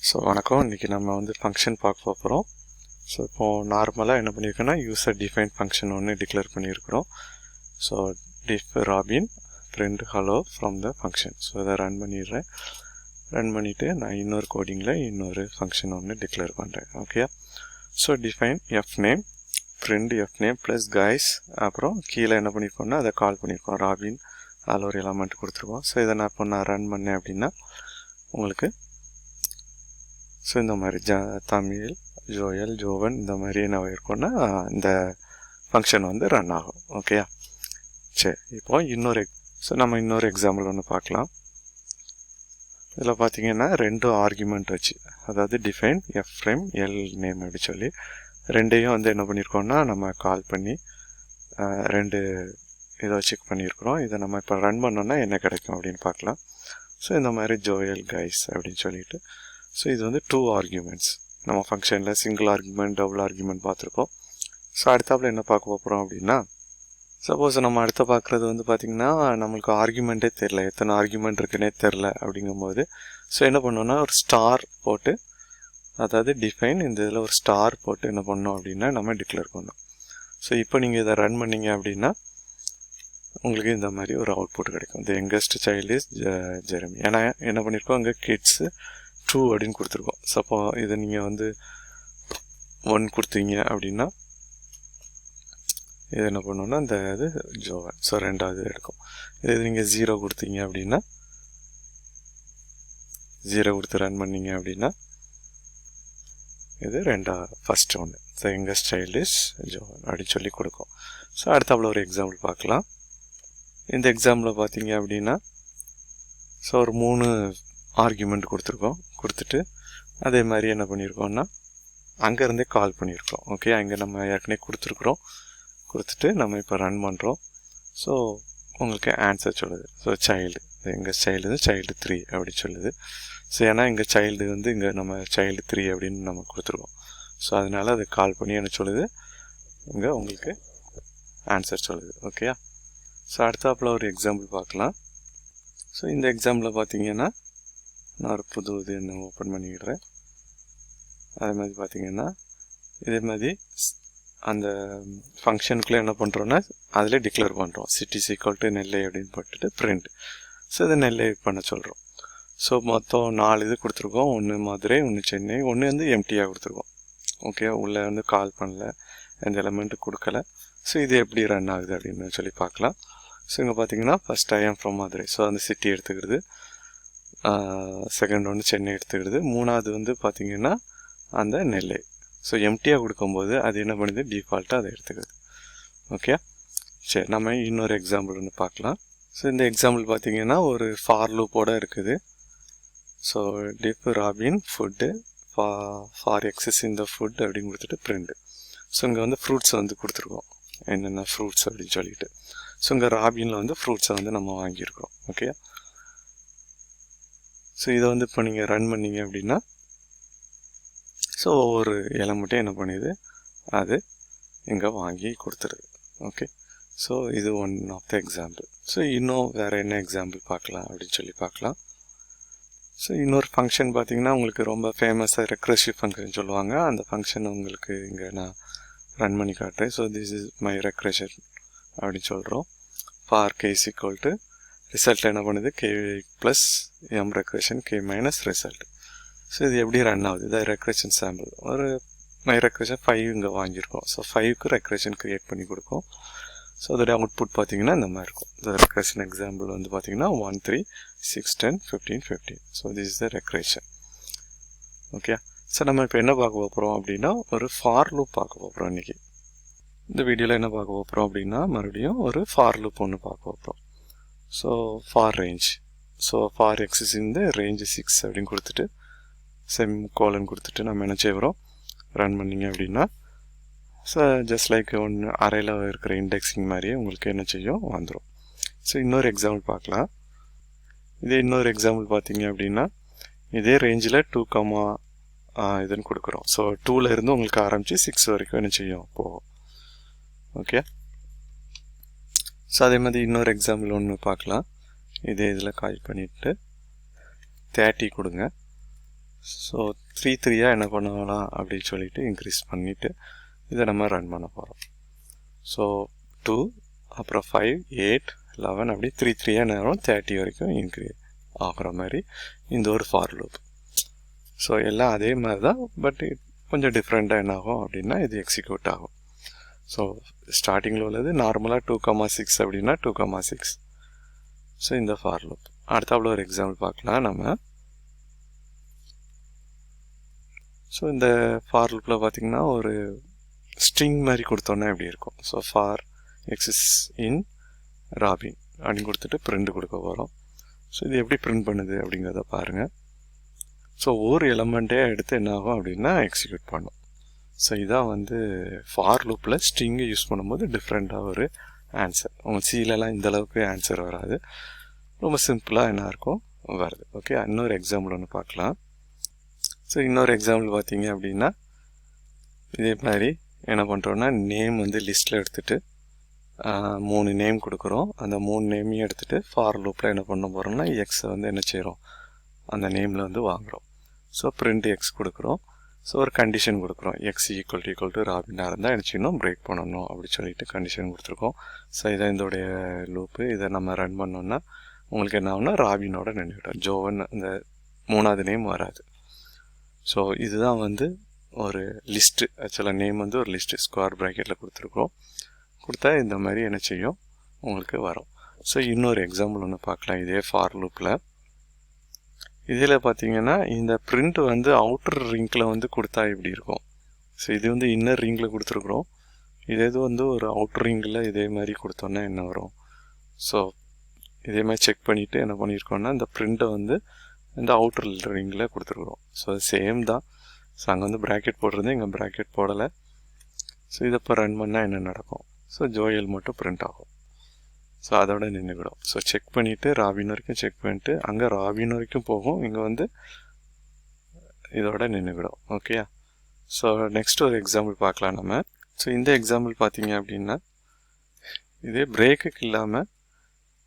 So வணக்கம். இன்றைக்கி நம்ம வந்து ஃபங்க்ஷன் பார்க்க போகிறோம். ஸோ இப்போது நார்மலாக என்ன பண்ணியிருக்கோன்னா யூசர் டிஃபைன் ஃபங்க்ஷன் ஒன்று டிக்ளேர் பண்ணியிருக்கிறோம். So def robin print hello from the function. So இதை ரன் பண்ணிடுறேன். ரன் பண்ணிவிட்டு நான் இன்னொரு கோடிங்கில் இன்னொரு ஃபங்க்ஷன் ஒன்று டிக்ளேர் பண்ணுறேன். Okay. So define F name print F name plus guys. அப்புறம் கீழே என்ன பண்ணியிருக்கோம்னா அதை கால் பண்ணியிருக்கோம் ராபின். அதில் ஒரு எலமெண்ட் கொடுத்துருக்கோம். ஸோ இதை நான் ரன் பண்ணேன் அப்படின்னா உங்களுக்கு ஸோ இந்த மாதிரி தமிழ் ஜோயல் ஜோவன் இந்த மாதிரி என்ன இருக்கும்னா இந்த ஃபங்க்ஷன் வந்து ரன் ஆகும். ஓகேயா? சரி, இப்போ நம்ம இன்னொரு எக்ஸாம்பிள் ஒன்று பார்க்கலாம். இதில் பார்த்தீங்கன்னா 2 ஆர்குமெண்ட் வச்சு, அதாவது define F frame L name அப்படி சொல்லி ரெண்டையும் வந்து என்ன பண்ணியிருக்கோம்னா நம்ம கால் பண்ணி 2 இதை வச்சு பண்ணியிருக்கிறோம். இதை நம்ம இப்போ ரன் பண்ணோன்னா என்ன கிடைக்கும் அப்படின்னு பார்க்கலாம். ஸோ இந்த மாதிரி ஜோயல் கைஸ் அப்படின்னு சொல்லிட்டு, ஸோ இது வந்து 2 ஆர்குமெண்ட்ஸ். நம்ம ஃபங்க்ஷனில் சிங்கிள் ஆர்குமெண்ட் டபுள் ஆர்குமெண்ட் பார்த்துருக்கோம். ஸோ அடுத்தாப்பில் என்ன பார்க்க போகிறோம் அப்படின்னா, சப்போஸ் நம்ம அடுத்த பார்க்குறது வந்து பார்த்திங்கன்னா நம்மளுக்கு ஆர்குமெண்ட்டே தெரில, எத்தனை ஆர்குமெண்ட் இருக்குன்னே தெரில. அப்படிங்கும்போது ஸோ என்ன பண்ணோன்னா ஒரு ஸ்டார் போட்டு, அதாவது டிஃபைன் இந்த இதில் ஒரு ஸ்டார் போட்டு என்ன பண்ணோம் அப்படின்னா நம்ம டிக்ளேர் பண்ணோம். ஸோ இப்போ நீங்கள் இதை ரன் பண்ணிங்க அப்படின்னா உங்களுக்கு இந்த மாதிரி ஒரு அவுட்புட் கிடைக்கும். தி யங்கஸ்ட் சைல்டு இஸ் ஜெரமி. ஏன்னா என்ன பண்ணியிருக்கோம், அங்கே கிட்ஸு 2 அப்படின்னு கொடுத்துருக்கோம். சப்போ இதை நீங்கள் வந்து 1 கொடுத்தீங்க அப்படின்னா இது என்ன பண்ணோன்னா இந்த இது ஜோவன். ஸோ 2வது எடுக்கும். இது நீங்கள் 0 கொடுத்தீங்க அப்படின்னா 0 கொடுத்து ரன் பண்ணிங்க அப்படின்னா இது ஃபஸ்ட்டு ஒன்று. So youngest child is Joan அப்படின்னு சொல்லி கொடுக்கும். ஸோ அடுத்தாப்புல ஒரு எக்ஸாம்பிள் பார்க்கலாம். இந்த எக்ஸாம்பிளில் பார்த்தீங்க அப்படின்னா ஸோ ஒரு 3 ஆர்குமெண்ட் கொடுத்துருக்கோம். கொடுத்துட்டு அதே மாதிரி என்ன பண்ணியிருக்கோம்னா அங்கேருந்தே கால் பண்ணியிருக்கோம். ஓகே, அங்கே நம்ம ஏற்கனவே கொடுத்துருக்குறோம். கொடுத்துட்டு நம்ம இப்போ ரன் பண்ணுறோம். ஸோ உங்களுக்கு ஆன்சர் சொல்லுது. ஸோ சைல்டு, எங்கள் சைல்டு வந்து சைல்டு 3 அப்படி சொல்லுது. ஸோ ஏன்னா எங்கள் சைல்டு வந்து இங்கே நம்ம சைல்டு 3 அப்படின்னு நம்ம கொடுத்துருக்கோம். ஸோ அதனால் அது கால் பண்ணி என்ன சொல்லுது, இங்கே உங்களுக்கு ஆன்சர் சொல்லுது. ஓகேயா? ஸோ அடுத்தாப்பில் ஒரு எக்ஸாம்பிள் பார்க்கலாம். ஸோ இந்த எக்ஸாம்பிளில் பார்த்தீங்கன்னா நான் ஒரு புது இது என்ன ஓப்பன் பண்ணிக்கிடுறேன். அதே மாதிரி பார்த்தீங்கன்னா இதே மாதிரி அந்த ஃபங்க்ஷனுக்குள்ளே என்ன பண்ணுறோன்னா அதிலே டிக்ளேர் பண்ணுறோம். சிட்டிஸ் ஈக்குவல் டு நெல்லை அப்படின்னு போட்டுட்டு பிரிண்ட். ஸோ இதை நெல்லை பண்ண சொல்கிறோம். ஸோ மொத்தம் 4 இது கொடுத்துருக்கோம். 1 மதுரை, 1 சென்னை, 1 வந்து எம்டியாக கொடுத்துருக்கோம். ஓகே, உள்ளே வந்து கால் பண்ணல, எந்த எலமெண்ட்டு கொடுக்கல. ஸோ இது எப்படி ரன் ஆகுது அப்படின்னு சொல்லி பார்க்கலாம். ஸோ இங்கே பார்த்தீங்கன்னா first I am from Madurai. So அந்த சிட்டி எடுத்துக்கிறது. செகண்ட் ஒன்று சென்னை எடுத்துக்கிறது. 3வது வந்து பார்த்திங்கன்னா அந்த நெல்லை. ஸோ எம்டியாக கொடுக்கும்போது அது என்ன பண்ணுது, டிஃபால்ட்டாக அதை எடுத்துக்கிறது. ஓகே, சரி, நம்ம இன்னொரு எக்ஸாம்பிள் ஒன்று பார்க்கலாம். ஸோ இந்த எக்ஸாம்பிள் பார்த்திங்கன்னா ஒரு ஃபார் லூப்போடு இருக்குது. ஸோ டிஃப் ராபின் ஃபுட்டு for x in the foot அப்படின்னு கொடுத்துட்டு பிரிண்ட். ஸோ இங்கே வந்து ஃப்ரூட்ஸ் வந்து கொடுத்துருக்கோம், என்னென்ன ஃப்ரூட்ஸ் அப்படின்னு சொல்லிட்டு. ஸோ இங்கே ராபினில் வந்து ஃப்ரூட்ஸை வந்து நம்ம வாங்கியிருக்கிறோம். ஓகே, ஸோ இதை வந்து இப்போ நீங்கள் ரன் பண்ணிங்க அப்படின்னா ஸோ ஒவ்வொரு எலமெண்ட்டும் என்ன பண்ணுது, அது இங்கே வாங்கி கொடுத்துருது. ஓகே, ஸோ இது one of the example. So இன்னும் வேறு என்ன எக்ஸாம்பிள் பார்க்கலாம் அப்படின்னு சொல்லி பார்க்கலாம். ஸோ இன்னொரு ஃபங்க்ஷன் பார்த்தீங்கன்னா உங்களுக்கு ரொம்ப ஃபேமஸாக ரெக்ரெசிவ் ஃபங்க்ஷன் சொல்லுவாங்க. அந்த ஃபங்க்ஷன் உங்களுக்கு இங்கே நான் ரன் பண்ணி காட்டுறேன். So this is my regression அப்படின்னு சொல்கிறோம். For K is equal to result என்ன பண்ணுது, K plus M regression K minus result. So இது எப்படி ரன் ஆகுது, இதை ரெக்ரெஷன் சாம்பிள் ஒரு மை ரெக்ரெஷன் 5 இங்கே வாங்கியிருக்கோம். ஸோ 5க்கு ரெக்ரெஷன் க்ரியேட் பண்ணி கொடுக்கும். ஸோ அதோடைய அவுட்புட் பார்த்தீங்கன்னா இந்த மாதிரி இருக்கும். இந்த ரெக்ரெஷன் எக்ஸாம்பிள் வந்து பார்த்தீங்கன்னா 1 3 6 10 15 15. So this is the regression. Okay, so நம்ம இப்போ என்ன பார்க்க போகிறோம் அப்படின்னா ஒரு ஃபார் லூப் பார்க்க போகிறோம். இன்றைக்கி இந்த வீடியோவில் என்ன பார்க்க போகிறோம் அப்படின்னா மறுபடியும் ஒரு ஃபார் லூப் ஒன்று பார்க்க போகிறோம். So for range, so for x இந்த ரேஞ்ச் 6 அப்படின்னு கொடுத்துட்டு செமிகோலன் கொடுத்துட்டு நம்ம என்ன செய்கிறோம், ரன் பண்ணிங்க அப்படின்னா ஸோ ஜஸ்ட் லைக் ஒன்று அறையில் இருக்கிற இண்டெக்ஸிங் மாதிரியே உங்களுக்கு என்ன செய்யும், வந்துடும். ஸோ இன்னொரு எக்ஸாம்பிள் பார்க்கலாம். இதே இன்னொரு எக்ஸாம்பிள் பார்த்தீங்க அப்படின்னா இதே ரேஞ்சில் 2, இதுன்னு கொடுக்குறோம். ஸோ 2ல் இருந்து உங்களுக்கு ஆரம்பித்து 6 வரைக்கும் என்ன செய்யும், போகும். ஓகே, ஸோ அதே மாதிரி இன்னொரு எக்ஸாம்பிள் ஒன்று பார்க்கலாம். இதே இதில் கால் பண்ணிவிட்டு 30 கொடுங்க. ஸோ 3 என்ன பண்ணலாம் அப்படின்னு சொல்லிட்டு இன்க்ரீஸ் பண்ணிவிட்டு இதை நம்ம ரன் பண்ண போகிறோம். ஸோ 2 அப்புறம் 5 8 11 அப்படி 3 நேரம் 30 வரைக்கும் இன்க்ரீஸ் ஆகிற மாதிரி இந்த ஒரு ஃபார் லூப். ஸோ எல்லாம் அதே மாதிரி தான், பட் கொஞ்சம் டிஃப்ரெண்ட்டாக என்ன ஆகும் அப்படின்னா இது எக்ஸிக்யூட் ஆகும். ஸோ ஸ்டார்டிங்கில் உள்ளது நார்மலாக 2,6 அப்படின்னா 2,6. ஸோ இந்த ஃபார் லூப். அடுத்தாப்புல ஒரு எக்ஸாம்பிள் பார்க்கலாம் நம்ம. ஸோ இந்த ஃபார் லூப்பில் பார்த்திங்கன்னா ஒரு ஸ்ட்ரிங் மாதிரி கொடுத்தோன்னா எப்படி இருக்கும். So for exists in robin அப்படின்னு கொடுத்துட்டு பிரிண்ட் கொடுக்க போகிறோம். ஸோ இது எப்படி பிரிண்ட் பண்ணுது அப்படிங்கிறத பாருங்கள். ஸோ ஒரு எலமெண்ட்டே எடுத்து என்ன ஆகும் அப்படின்னா எக்ஸிக்யூட் பண்ணும். ஸோ இதான் வந்து ஃபார் லூப்பில் ஸ்ட்ரிங்கை யூஸ் பண்ணும்போது டிஃப்ரெண்ட்டாக ஒரு ஆன்சர். உங்கள் சீலெலாம் இந்தளவுக்கு ஆன்சர் வராது, ரொம்ப சிம்பிளாக என்ன இருக்கும் வருது. ஓகே, இன்னொரு எக்ஸாம்பிள் ஒன்று பார்க்கலாம். ஸோ இன்னொரு எக்ஸாம்பிள் பார்த்தீங்க அப்படின்னா இதே மாதிரி என்ன பண்ணுறோன்னா நேம் வந்து லிஸ்ட்டில் எடுத்துகிட்டு 3 நேம் கொடுக்குறோம். அந்த 3 நேமையும் எடுத்துகிட்டு ஃபார் லூப்பில் என்ன பண்ண போகிறோம்னா எக்ஸை வந்து என்ன செய்கிறோம் அந்த நேமில் வந்து வாங்குகிறோம். ஸோ பிரிண்ட் எக்ஸ் கொடுக்குறோம். ஸோ ஒரு கண்டிஷன் கொடுக்குறோம், எக்ஸ் ஈக்குவல் டு ராபினாக இருந்தால் என்ன செய்யணும் பிரேக் பண்ணணும் அப்படி சொல்லிட்டு கண்டிஷன் கொடுத்துருக்கோம். ஸோ இதை இதோடைய லூப்பு. இதை நம்ம ரன் பண்ணோன்னா உங்களுக்கு என்ன ஆகுனா ராபினோட நின்றுவிடும், ஜோவன் இந்த 3வது நேம் வராது. ஸோ இதுதான் வந்து ஒரு லிஸ்ட்டு. ஆக்சுவலாக நேம் வந்து ஒரு லிஸ்ட்டு ஸ்கொயர் ப்ராக்கெட்டில் கொடுத்துருக்குறோம். கொடுத்தா இந்த மாதிரி என்ன செய்யும் உங்களுக்கு வரும். ஸோ இன்னொரு எக்ஸாம்பிள் ஒன்று பார்க்கலாம் இதே ஃபார் லூப்பில். இதில் பார்த்தீங்கன்னா இந்த பிரிண்ட் வந்து அவுட்டர் ரிங்கில் வந்து கொடுத்தா இப்படி இருக்கும். ஸோ இது வந்து இன்னர் ரிங்கில் கொடுத்துருக்குறோம். இது வந்து ஒரு அவுட்டர் ரிங்கில் இதே மாதிரி கொடுத்தோன்னா என்ன வரும். ஸோ இதே மாதிரி செக் பண்ணிவிட்டு என்ன பண்ணியிருக்கோன்னா இந்த பிரிண்ட்டை வந்து இந்த அவுட்டர் ரிங்கில் கொடுத்துருக்குறோம். ஸோ சேம் தான். ஸோ அங்கே வந்து ப்ராக்கெட் போட்டிருந்தேன், இங்கே ப்ராக்கெட் போடலை. ஸோ இதை இப்போ ரன் பண்ணால் என்ன நடக்கும். ஸோ ஜோயல் மட்டும் பிரிண்ட் ஆகும். ஸோ அதோட நின்றுவிடும். ஸோ செக் பண்ணிவிட்டு ராபின் வரைக்கும் செக் பண்ணிவிட்டு அங்கே ராபின் வரைக்கும் போகும், இங்கே வந்து இதோட நின்றுவிடும். ஓகே, ஸோ நெக்ஸ்ட் ஒரு எக்ஸாம்பிள் பார்க்கலாம் நம்ம. ஸோ இந்த எக்ஸாம்பிள் பார்த்தீங்க அப்படின்னா இதே பிரேக்குக்கு இல்லாமல்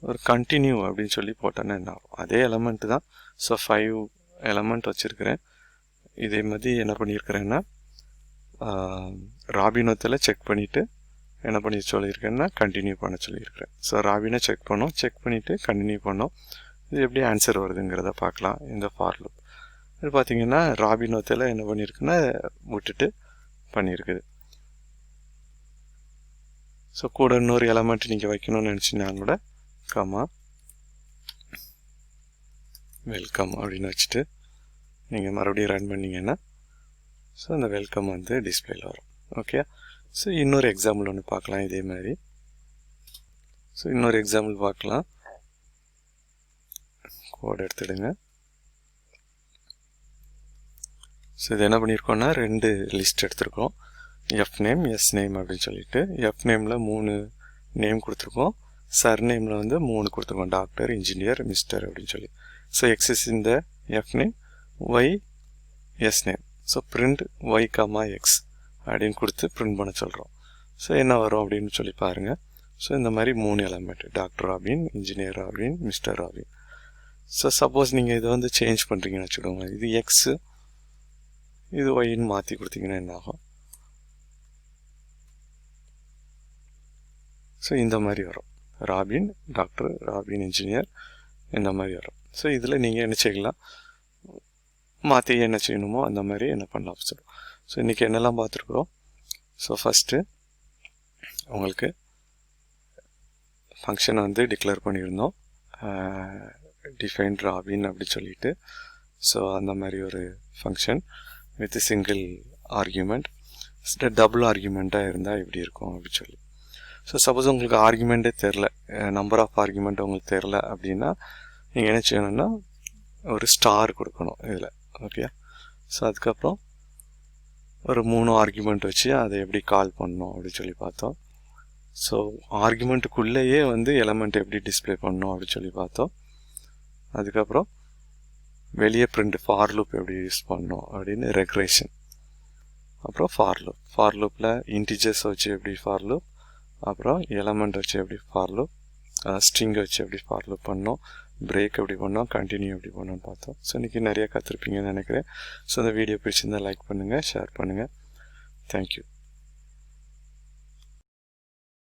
ஒரு கண்டினியூ அப்படின்னு சொல்லி போட்டோன்னா என்ன ஆகும். அதே எலமெண்ட்டு தான். ஸோ 5 எலமெண்ட் வச்சுருக்கிறேன். இதே மாதிரி என்ன பண்ணியிருக்கிறேன்னா ராபினத்தில் செக் பண்ணிவிட்டு என்ன பண்ணி சொல்லியிருக்கேன்னா கண்டினியூ பண்ண சொல்லியிருக்கிறேன். ஸோ ராபினை செக் பண்ணோம், செக் பண்ணிவிட்டு கண்டினியூ பண்ணோம். இது எப்படி ஆன்சர் வருதுங்கிறத பார்க்கலாம் இந்த ஃபார் லூப். இது பார்த்தீங்கன்னா ராபினத்தில் என்ன பண்ணியிருக்குன்னா விட்டுட்டு பண்ணியிருக்குது. ஸோ கூட இன்னொரு எலமெண்ட் நீங்கள் வைக்கணும்னு நினச்சிங்கன்னா கூட கமா வெல்கம் அப்படின்னு வச்சுட்டு நீங்கள் மறுபடியும் ரன் பண்ணிங்கன்னா ஸோ அந்த வெல்கம் வந்து டிஸ்பிளேயில் வரும். ஓகே, ஸோ இன்னொரு எக்ஸாம்பிள் ஒன்று பார்க்கலாம் இதே மாதிரி. ஸோ இன்னொரு எக்ஸாம்பிள் பார்க்கலாம். கோட் எடுத்துடுங்க. ஸோ இது என்ன பண்ணியிருக்கோன்னா 2 லிஸ்ட் எடுத்துருக்கோம், எஃப் நேம் எஸ் நேம் அப்படின்னு சொல்லிட்டு. எஃப் நேமில் 3 நேம் கொடுத்துருக்கோம், சர் நேமில் வந்து 3 கொடுத்துருக்கோம், டாக்டர் இன்ஜினியர் மிஸ்டர் அப்படின்னு சொல்லி. ஸோ எக்ஸஸ் இந்த F name, Y S name. So print Y comma X அப்படின்னு கொடுத்து பிரிண்ட் பண்ண சொல்கிறோம். ஸோ என்ன வரும் அப்படின்னு சொல்லி பாருங்கள். ஸோ இந்த மாதிரி 3 element, doctor robin, engineer robin, mister robin. So suppose நீங்கள் இதை வந்து சேஞ்ச் பண்ணுறீங்கன்னு வச்சுக்கோங்க, இது எக்ஸு இது ஒய்ன்னு மாற்றி கொடுத்தீங்கன்னா என்ன ஆகும். ஸோ இந்த மாதிரி வரும், ராபின் டாக்டர் ராபின் இன்ஜினியர் இந்த மாதிரி வரும். ஸோ இதில் நீங்கள் என்ன செய்யலாம், மாற்றி என்ன செய்யணுமோ அந்த மாதிரி என்ன பண்ணலாம் சொல்லுவோம். ஸோ இன்றைக்கி என்னெல்லாம் பார்த்துருக்குறோம். ஸோ ஃபஸ்ட்டு உங்களுக்கு ஃபங்க்ஷனை வந்து டிக்ளேர் பண்ணியிருந்தோம், டிஃபைன் ராபின் அப்படி சொல்லிட்டு. ஸோ அந்த மாதிரி ஒரு function with single argument. Double ஆர்கியூமெண்ட்டாக இருந்தால் எப்படி இருக்கும் அப்படி சொல்லி. ஸோ சப்போஸ் உங்களுக்கு ஆர்கியூமெண்ட்டே தெரில, நம்பர் ஆஃப் ஆர்கியூமெண்ட் உங்களுக்கு தெரில அப்படின்னா நீங்கள் என்ன செய்யணும்னா ஒரு ஸ்டார் கொடுக்கணும் இதில். ஓகே, ஸோ அதுக்கப்புறம் ஒரு 3 ஆர்கியூமெண்ட் வச்சு அதை எப்படி கால் பண்ணணும் அப்படின்னு சொல்லி பார்த்தோம். ஸோ ஆர்கியூமெண்ட்டுக்குள்ளேயே வந்து எலமெண்ட் எப்படி டிஸ்பிளே பண்ணணும் அப்படின்னு சொல்லி பார்த்தோம். அதுக்கப்புறம் வெளியே பிரிண்ட் ஃபார் லூப் எப்படி யூஸ் பண்ணணும் அப்படின்னு ரெக்ரேஷன். அப்புறம் ஃபார் லூப்பில் இன்டிஜர்ஸ் வச்சு எப்படி ஃபார் லூப், அப்புறம் எலமெண்ட் வச்சு எப்படி ஃபார் லூப், ஸ்ட்ரிங்கை வச்சு எப்படி ஃபார் லூப் பண்ணணும், பிரேக் எப்படி பண்ணோம், கண்டினியூ எப்படி பண்ணோன்னு பார்த்தோம். ஸோ இன்றைக்கி நிறையா கற்றுருப்பீங்கன்னு நினைக்கிறேன். ஸோ இந்த வீடியோ பிடிச்சிருந்தால் லைக் பண்ணுங்கள், ஷேர் பண்ணுங்கள். தேங்க்யூ.